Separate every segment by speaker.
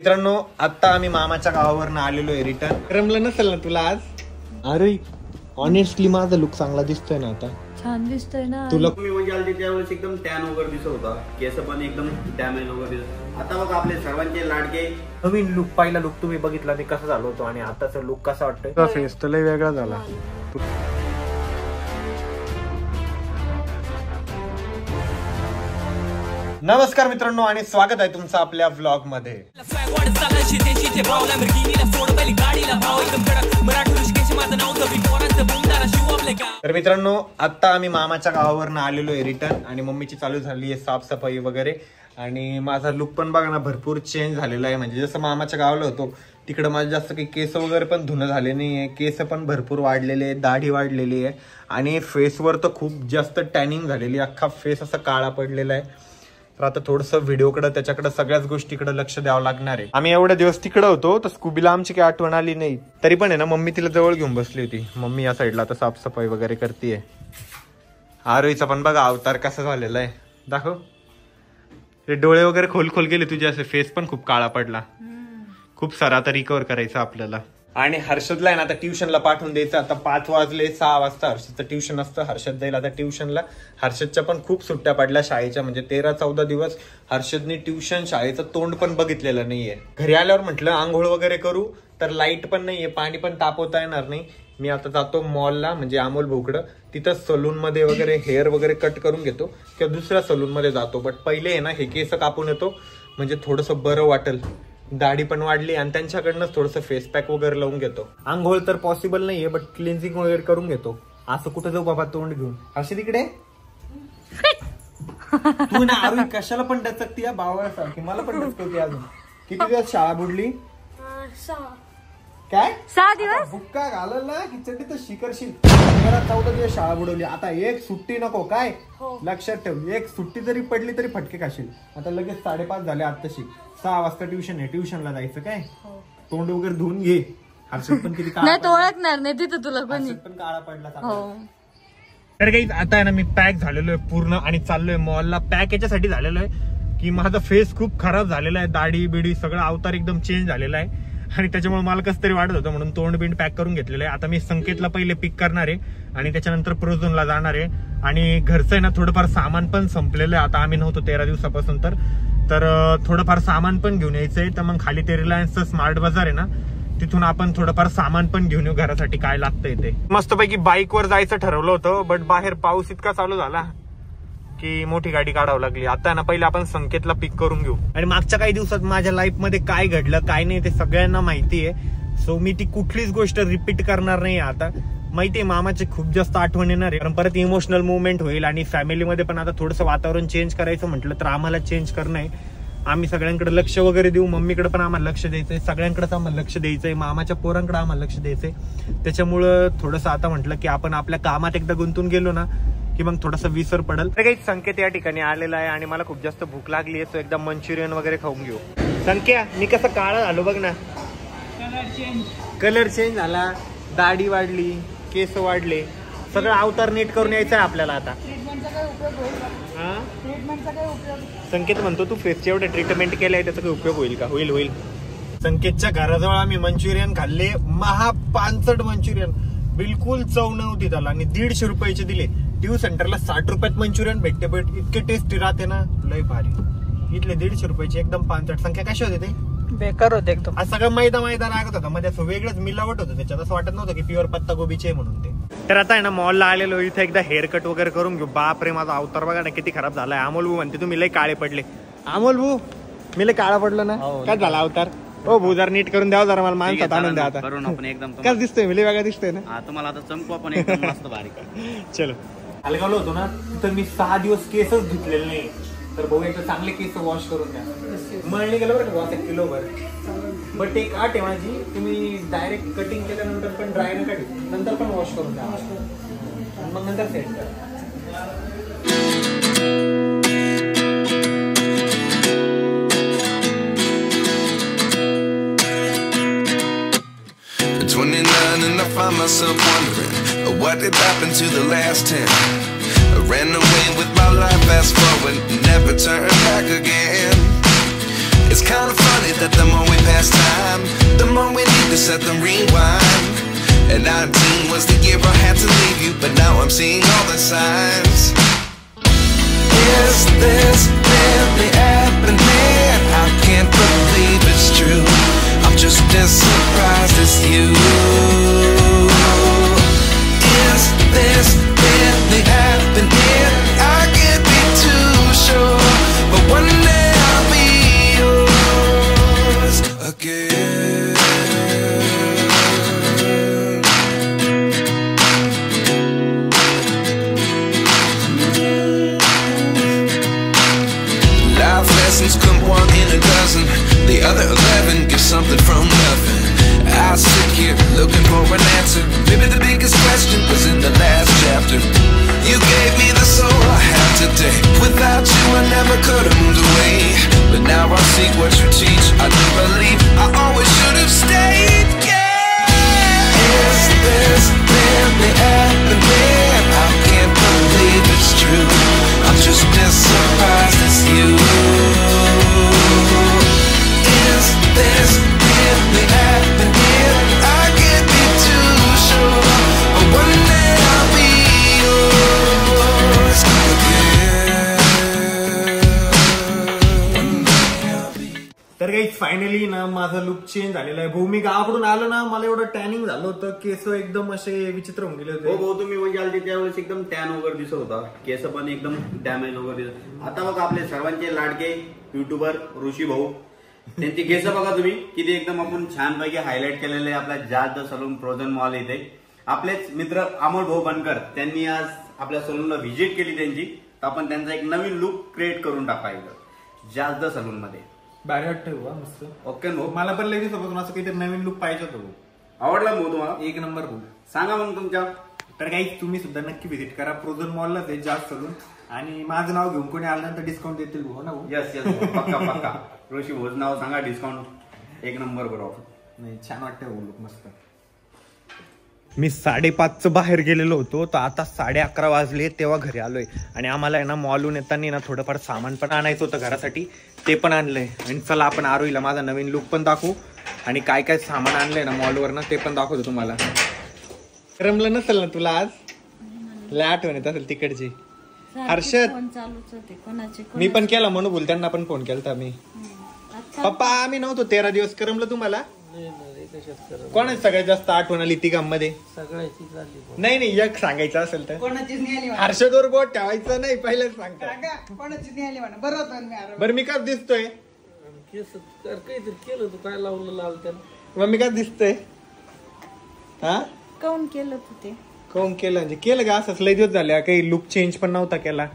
Speaker 1: मित्रांनो आता आम्ही मामाच्या गावावरून आलेलो आहे रिटर्न. रमलं नसेल ना तुला आज? अरे ऑनेस्टली माझा लुक चांगला दिसतोय ना आता?
Speaker 2: छान दिसतोय ना.
Speaker 1: तुला
Speaker 3: मी म्हणजे आलते त्यावेळेस एकदम टॅन वगैरे दिसत होता, केस पण एकदम डॅमेज वगैरे दिसत. आता बघ आपले सर्वांचे लाडके
Speaker 1: नवीन लुक, पहिला लुक तुम्ही बघितला ते कसं झालं होतं आणि आताचा लुक कसा वाटतोय? फेस तर लय वेगळा झाला. नमस्कार मित्रांनो आणि स्वागत आहे तुमचं आपल्या व्लॉग मध्ये. तर मित्रांनो आता आम्ही मामाच्या गावावरून आलेलो आहे रिटर्न आणि मम्मीची चालू झाली आहे साफसफाई वगैरे. आणि माझा लुक पण बघा ना भरपूर चेंज झालेला आहे. म्हणजे जसं मामाच्या गावाला होतो तिकडं माझं जास्त काही केस वगैरे पण धुणं झाले नाही आहे, केस पण भरपूर वाढलेले आहे, दाढी वाढलेली आहे आणि फेसवर तर खूप जास्त टॅनिंग झालेली आहे, अख्खा फेस असा काळा पडलेला आहे. तर आता थोडंसं व्हिडिओकडे त्याच्याकडे सगळ्याच गोष्टीकडे लक्ष द्यावं लागणार आहे. आम्ही एवढे दिवस तिकडे होतो तर स्कूबीला आमची काही आठवण आली नाही, तरी पण आहे ना मम्मी तिला जवळ घेऊन बसली होती. मम्मी या साईडला आता साफसफाई वगैरे करतेय. आरोहीचा पण बघा अवतार कसा झालेला आहे, दाखव. ते डोळे वगैरे खोल खोल गेले तुझे, असे फेस पण खूप काळा पडला. खूप सारा आता रिकवर करायचा आपल्याला. आणि हर्षदला आहे ना आता ट्युशनला पाठवून द्यायचं. आता 5 वाजले, 6 वाजता हर्षदचं ट्युशन असतं. हर्षद जाईल आता ट्युशनला. हर्षदच्या पण खूप सुट्ट्या पडल्या शाळेच्या, म्हणजे 13-14 दिवस हर्षदने ट्युशन शाळेचं तोंड पण बघितलेलं नाहीये. घरी आल्यावर म्हटलं आंघोळ वगैरे करू, तर लाईट पण नाहीये, पाणी पण तापवता येणार नाही. मी आता जातो मॉलला, म्हणजे अमोल भाऊकडं. तिथं सलून मध्ये वगैरे हेअर वगैरे कट करून घेतो किंवा दुसऱ्या सलून मध्ये जातो. बट पहिले आहे ना हे केस कापून येतो, म्हणजे थोडंसं बरं वाटेल. दाढी पण वाढली आणि त्यांच्याकडनंच थोडंसं फेस पॅक वगैरे लावून घेतो. आंघोळ तर पॉसिबल नाहीये, बट क्लिन्झिंग वगैरे करून घेतो. असं कुठं जाऊ बाबा तोंड घेऊन? अशी तिकडे तू ना आरोही कशाला पण डचकती या बावळासारखी. मला पण डचकवती अजून. किती दिवस शाळा बुडली? काय
Speaker 2: 6 दिवस
Speaker 1: बुक्का घालल ना खिचडी तर शिकरशील. 13-14 दिवस शाळा बुडवली. आता एक सुट्टी नको काय? लक्षात ठेव, एक सुट्टी जरी पडली तरी फटके खाशील. आता लगेच 5:30 झाले, आत्ताशी 6 वाजता ट्युशन आहे. ट्युशनला जायचं काय? तोंड वगैरे धुवून घे. हर्षद पण किती
Speaker 2: नाही तो ओळखणार नाही तिथं तुला कोणी.
Speaker 1: पण काळा पडला. तर काही आता आहे ना मी पॅक झालेलो आहे पूर्ण आणि चाललोय मॉलला. पॅक याच्यासाठी झालेलो आहे की माझा फेस खूप खराब झालेला आहे, दाढी बिडी सगळं अवतार एकदम चेंज झालेला आहे आणि त्याच्यामुळे मला कसं तरी वाटत होतं, म्हणून तोंड बिंड पॅक करून घेतलेलं आहे. आता मी संकेतला पहिले पिक करणार आहे आणि त्याच्यानंतर प्रोझोनला जाणार आहे. आणि घरचं आहे ना थोडंफार सामान पण संपलेलं आहे. आता आम्ही नव्हतो 13 दिवसापासून, तर थोडंफार सामान पण घेऊन यायचंय. तर मग खाली ते रिलायन्सचं स्मार्ट बाजार आहे ना, तिथून आपण थोडंफार सामान पण घेऊन येऊ घरासाठी काय लागतंय ते. मस्तपैकी बाईकवर जायचं ठरवलं होतं, बट बाहेर पाऊस इतका चालू झाला की मोठी गाडी काढावं लागली. आता ना पहिले आपण संकेतला पिक करून घेऊ. आणि मागच्या काही दिवसात माझ्या लाईफ मध्ये काय घडलं काय नाही ते सगळ्यांना माहिती आहे. सो मी ती कुठलीच गोष्ट रिपीट करणार नाही. आता माहितीये मामाची खूप जास्त आठवण येणार आहे, कारण परत इमोशनल मुवमेंट होईल. आणि फॅमिलीमध्ये पण आता थोडंसं वातावरण चेंज करायचं म्हटलं तर आम्हाला चेंज करणं आहे. आम्ही सगळ्यांकडे लक्ष वगैरे देऊ. मम्मीकडे पण आम्हाला लक्ष द्यायचंय, सगळ्यांकडेच आम्हाला लक्ष द्यायचंय, मामाच्या पोरांकडे आम्हाला लक्ष द्यायचंय. त्याच्यामुळं थोडंसं आता म्हटलं की आपण आपल्या कामात एकदा गुंतून गेलो ना की मग थोडासा विसर पडेल. काही संकेत या ठिकाणी आलेला आहे आणि मला खूप जास्त भूक लागली आहे, तो एकदा मंचुरियन वगैरे खाऊन घेऊ. संख्या मी कसं काळा झालो बघ ना. कलर चेंज झाला, दाढी वाढली, केस वाढले, सगळं अवतार नीट करून यायचं आहे आपल्याला आता. संकेत म्हणतो तू फेसचे एवढे ट्रीटमेंट केलंय त्याचा काही उपयोग होईल का? होईल होईल. संकेतच्या घराजवळ आम्ही मंचुरियन खाल्ले, महापांचट मंचुरियन, बिलकुल चव नव्हती त्याला आणि 150 रुपयाचे दिले. ड्यू सेंटरला 60 रुपयात मंचुरियन भेटते, बट इतके टेस्टी राहते ना, लय भारी. इथले 150 रुपयाचे एकदम पांचट. संख्या कशी होते ते?
Speaker 2: बेकार होते एकदम.
Speaker 1: आज सगळं मैदा लागत होता, मध्ये असं वेगळंच मिलावट होतं त्याच्यात. असं वाटत नव्हतं की प्युअर पत्ता गोबीचे म्हणून ते. तर आता आहे ना मॉलला आलेलो, इथे एकदा हेअर कट वगैरे करून घेऊ. बापरे माझा अवतार बघा ना किती खराब झालाय. अमोल भाऊ म्हणते तुम्ही लय काळे पडले. अमोल भाऊ मी लय काळा पडलो ना, काय झाला अवतार? हो भाऊ जरा नीट करून द्यावा जरा, मला माणसात आनंद द्या आता. कसं दिसतोय? मी लय वेगळा दिसतोय ना
Speaker 3: तुम्हाला आता चमकू आपण एकदम मस्त बारीक.
Speaker 1: चलो अलगावलो होतो ना तिथं मी 6 दिवस केसच धुतलेले नाही. तर भाऊ एकदा चांगले केस वॉश करून द्या. मळणी गेलं बरं का 1 किलोभर. बट एक आठ आहे माझी, तुम्ही डायरेक्ट कटिंग केल्यानंतर पण ड्राय नका ठेवू, नंतर पण वॉश करून द्या, मग नंतर सेट करा.
Speaker 4: And I find myself wondering what did happen to the last 10. I ran away with my life, fast forward, never turn back again. It's kind of funny that the more we pass time, the more we need to set them rewind. And 19 was the year I had to leave you, but now I'm seeing all the signs. Is this really happening? I can't believe it's true. I'm just as surprised as you. Is this really happening? I can't be too sure, but one day I'll be yours again. Life lessons come one in a dozen. The other 11 give something from nothing. I sit here looking for an answer. Maybe the biggest question was in the last chapter. You gave me the soul I have today. Without you I never could have moved away. But now I see what you teach. I do believe I always should have stayed. Yeah. Is this really happening? I can't believe it's true. I'm just as surprised as you. Is this really happening? I can't be too sure, but one day I'll be yours again. One day I'll be.
Speaker 1: तर काही finally ना माझा look change झालेला आहे. भाऊ मी गावाकडून आलो ना, मला एवढं टॅनिंग झालं होतं, केस एकदम असे विचित्र होऊन गेले होते.
Speaker 3: हो भाऊ, तुम्ही म्हणजे आलते त्यावेळेस एकदम टॅन वगैरे दिसत होता, केस पण एकदम डॅमेज वगैरे दिसत. आता बघा आपले सर्वांचे लाडके युट्यूबर ऋषी भाऊ, त्यांची केस बघा तुम्ही किती एकदम आपण छानपैकी हायलाइट केलेले. आपल्या जाज सलून फ्रोझन मॉल इथे आपलेच मित्र अमोल भाऊ बनकर त्यांनी आज आपल्या सलूनला व्हिजिट केली त्यांची. तर आपण त्यांचा एक नवीन लुक क्रिएट करून टाकायचं जाज सलून मध्ये.
Speaker 1: भारी वाटतं भाऊ, मस्त.
Speaker 3: ओके भाऊ,
Speaker 1: मला पण लगेच सोबत असं काहीतरी नवीन लुक पाहिजे होतं भाऊ.
Speaker 3: आवडला भाऊ तुम्हाला?
Speaker 1: एक नंबर भाऊ.
Speaker 3: सांगा मग तुमच्या.
Speaker 1: तर काही तुम्ही सुद्धा नक्की व्हिजिट करा फ्रोझन मॉलला ते जाज सलून. आणि माझं नाव घेऊन कोणी आलं तर डिस्काउंट देतील भाऊ ना भाऊ.
Speaker 3: यस यस पक्का पक्का. ऋषी भाऊ नाव सांगा, डिस्काउंट एक नंबर बरोबर.
Speaker 1: नाही छान वाटतं भाऊ लुक, मस्त. मी 5:30 बाहेर गेलेलो होतो, तर आता 11:30 वाजले तेव्हा घरी आलोय. आणि आम्हाला आहे ना मॉलून येताना ना थोडंफार सामान पण आणायचं होतं घरासाठी, ते पण आणलंय. आणि चला आपण आरोईला माझा नवीन लुक पण दाखवू आणि काय काय सामान आणलंय ना मॉलवर ना ते पण दाखवतो तुम्हाला. रमलं नसेल ना तुला आज? लय आठवण येत असेल तिकडची. हर्षद मी पण केला म्हणून बोल, त्यांना पण फोन केला मी. पप्पा आम्ही नव्हतो 13 दिवस. करमलं तुम्हाला? कोणाची सगळ्यात जास्त आठवण आली तिघांमध्ये? नाही नाही, एक सांगायचं असेल तर हर्षदवर बोट ठेवायचं नाही, पहिलेच सांगतो. बरं मी का दिसतोय? मग मी का दिसतोय? हा
Speaker 2: काऊन केलं तू ते?
Speaker 1: काऊन केलं म्हणजे केलं का? असंच लय दिवस झाले, काही लुक चेंज पण नव्हता केला.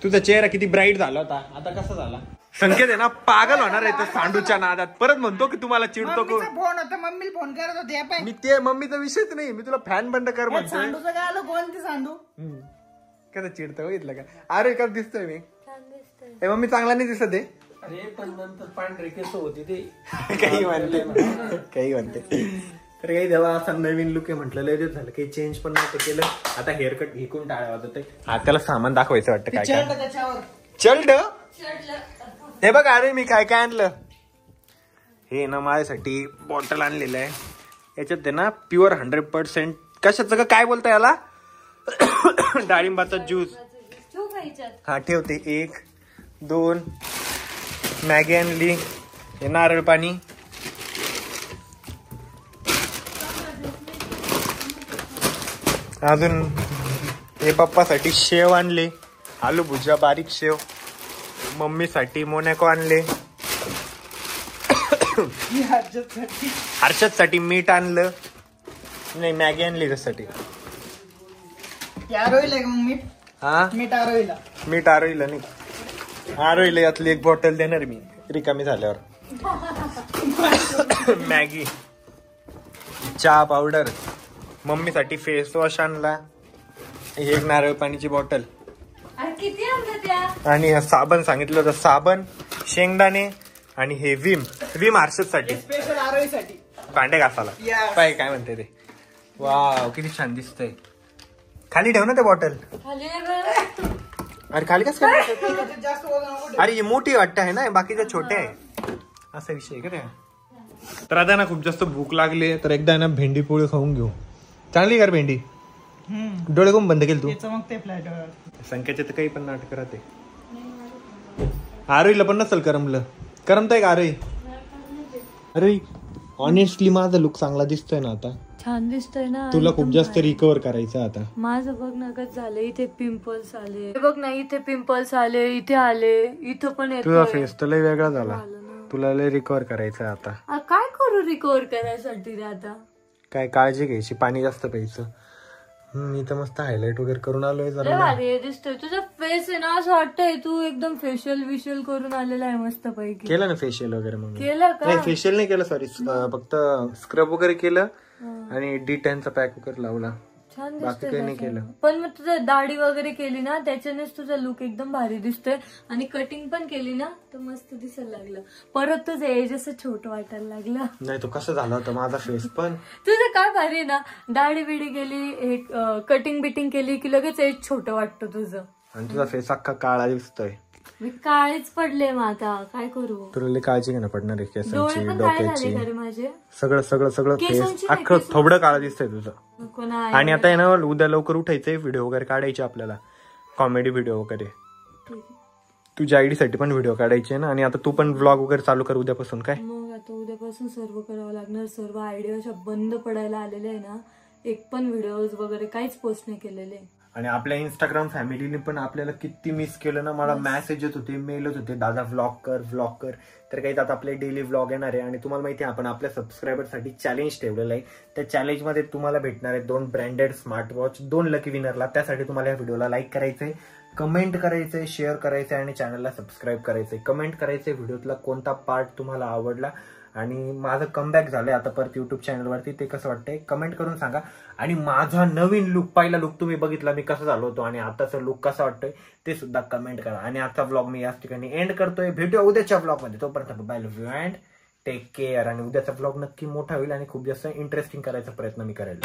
Speaker 1: तुझा चेहरा किती ब्राईट झाला होता, आता कसा झाला? संकेत आहे ना पागल होणार आहे तर सांडूच्या नादात. परत म्हणतो की तुम्हाला चिडतो कोण?
Speaker 5: फोन होता, मम्मीला फोन करत होते.
Speaker 1: मी ते मम्मीचा विषयच नाही, मी तुला फॅन बंद कर म्हणतोय.
Speaker 5: सांडूचं काय आलं? कोणते सांडू?
Speaker 1: कसं चिडतं बघितलं का? अरे कसं दिसतोय मी? ए मम्मी चांगला नाही दिसत आहे.
Speaker 6: अरे पण नंतर पांढरे केस होते ते.
Speaker 1: काही म्हणते काही म्हणते. तर काही देवा असा नवीन लुक आहे म्हटलं, लय दिवस झालं काही चेंज पण नव्हतं केलं. आता हेअरकट घेऊन टाळा होत. हा त्याला सामान दाखवायचं वाटतं काय काय.
Speaker 5: त्याच्यावर
Speaker 1: चल्ड हे बघ. अरे मी काय काय आणलं हे ना माझ्यासाठी बॉटल आणलेलं आहे. याच्यात आहे ना प्युअर 100% कशाचं का काय बोलता याला डाळिंबाचा ज्यूस. हा ठेवते. 1 2 मॅगी आणली, हे नारळ पाणी, अजून हे पप्पासाठी शेव आणले, आलू भुजिया बारीक शेव, मम्मीसाठी मोनॅको आणले, हर्षदसाठी मीठ आणलं, नाही मॅगी आणली त्यासाठी.
Speaker 5: मीठ
Speaker 1: हा
Speaker 5: मीठ आरोईला,
Speaker 1: मीठ आरोईला नाही, आरोईला यातली एक बॉटल देणार मी रिकामी झाल्यावर. मॅगी, चहा पावडर, मम्मीसाठी फेस वॉश आणला, एक नारळ पाणीची बॉटल
Speaker 2: किती आणलं त्या?
Speaker 1: आणि साबण सांगितलं होतं, साबण, शेंगदाणे आणि हे विम हर्षदसाठी
Speaker 5: स्पेशल आरोईसाठी
Speaker 1: भांडे घासाला. पाय काय म्हणते ते. वाव किती छान दिसतंय. खाली ठेव ना ते बॉटल. अरे खाली कस काय?
Speaker 5: जास्त
Speaker 1: अरे ही मोठी वाटत आहे ना, बाकीच्या छोट्या आहे. असा विषय आहे का त्या. तर आता ना खूप जास्त भूक लागली तर एकदा ना भेंडी पोळी खाऊन घेऊ. चांगली का रे भेंडी? डोळे कोण बंद केले तू?
Speaker 5: चमकते फ्लॅट
Speaker 1: संख्याचे तर काही पण नाटक राहते. आरोईला पण नसल करमलं. करमतंय का आरोई? अरे ऑनेस्टली माझा लुक चांगला दिसतोय ना आता?
Speaker 2: छान दिसतोय ना.
Speaker 1: तुला खूप जास्त रिकवर करायचं आता.
Speaker 2: माझं बघ ना कसं झालं. इथे पिंपल्स आले बघ ना. इथे पिंपल्स आले, इथे आले, इथं पण येतोय.
Speaker 1: तुझा फेस तर लय वेगळा झाला. तुला लय रिकवर करायचं आता.
Speaker 2: काय करू रिकवर करायसाठी रे आता?
Speaker 1: काय काळजी घ्यायची, पाणी जास्त प्यायचं. मी तर मस्त हायलाइट वगैरे करून आलोय जरा.
Speaker 2: भारी दिसतोय तुझा फेस आहे ना. असं वाटतंय तू एकदम फेशियल विशियल करून आलेला आहे मस्त पैकी.
Speaker 1: केलं ना फेशियल वगैरे? मग
Speaker 2: केलं का?
Speaker 1: नाही फेशियल नाही केलं, सॉरी. फक्त स्क्रब वगैरे केलं आणि D10चा पॅक वगैरे लावला.
Speaker 2: छान
Speaker 1: बाकी काही नाही केलं.
Speaker 2: पण मग तुझं दाढी वगैरे केली ना त्याच्यानेच तुझा लुक एकदम भारी दिसतोय. आणि कटिंग पण केली ना तर मस्त दिसायला लागलं. परत तुझं एज असं छोटं वाटायला लागलं.
Speaker 1: नाही तो कसं झाला होता माझा फेस पण.
Speaker 2: तुझं काय भारी आहे ना. दाढी बिडी केली, कटिंग बिटिंग केली की लगेच एज छोटं वाटतं तुझं.
Speaker 1: आणि तुझा फेस अख्खा काळा दिसतोय.
Speaker 2: मी काळीच पडले मग आता काय करू.
Speaker 1: तुला काळजी घेणं पडणार आहे केसांची,
Speaker 2: डोळे पण काय
Speaker 1: डोक्याची,
Speaker 2: झाले का रे माझे?
Speaker 1: सगळं सगळं सगळं फेस
Speaker 2: केसांची नाही,
Speaker 1: अख्खं थोबडं काळा दिसतंय तुझं.
Speaker 2: नको ना.
Speaker 1: आणि आता आहे ना उद्या लवकर उठायचंय, व्हिडिओ वगैरे काढायचे आपल्याला, कॉमेडी व्हिडिओ वगैरे. तुझ्या आयडीसाठी पण व्हिडिओ काढायचे ना. आणि आता तू पण व्लॉग वगैरे चालू कर उद्यापासून. काय
Speaker 2: मग आता उद्यापासून सर्व करावं लागणार. सर्व आयडिया अशा बंद पडायला आलेल्या आहे ना. एक पण व्हिडिओज वगैरे काहीच पोस्ट नाही केलेले.
Speaker 1: आणि आपल्या इंस्टाग्राम फॅमिलीने पण आपल्याला किती मिस केलं ना. मला मेसेज येत होते, मेल येत होते, दादा व्लॉग कर. तर काही आता आपले डेली व्लॉग येणार आहे. आणि तुम्हाला माहिती आहे आपण आपल्या सबस्क्रायबरसाठी चॅलेंज ठेवलेलं आहे. त्या चॅलेंजमध्ये तुम्हाला भेटणार आहे 2 ब्रँडेड स्मार्ट वॉच, 2 लकी विनरला. त्यासाठी तुम्हाला या व्हिडिओला लाईक करायचंय, कमेंट करायचंय, शेअर करायचंय आणि चॅनलला सबस्क्राईब करायचंय. कमेंट करायचंय व्हिडिओतला कोणता पार्ट तुम्हाला आवडला. आणि माझं कमबॅक झालंय आता परत युट्यूब चॅनलवरती, ते कसं वाटतंय कमेंट करून सांगा. आणि माझा नवीन लुक, पहिला लुक तुम्ही बघितला मी कसं झालो होतो आणि आताचा लुक कसा वाटतोय ते सुद्धा कमेंट करा. आणि आजचा व्लॉग मी याच ठिकाणी एंड करतोय. भेटूया उद्याच्या व्लॉगमध्ये. तोपर्यंत bye, love you and take care. आणि उद्याचा व्लॉग नक्की मोठा होईल आणि खूप जास्त इंटरेस्टिंग करायचा प्रयत्न मी करेल.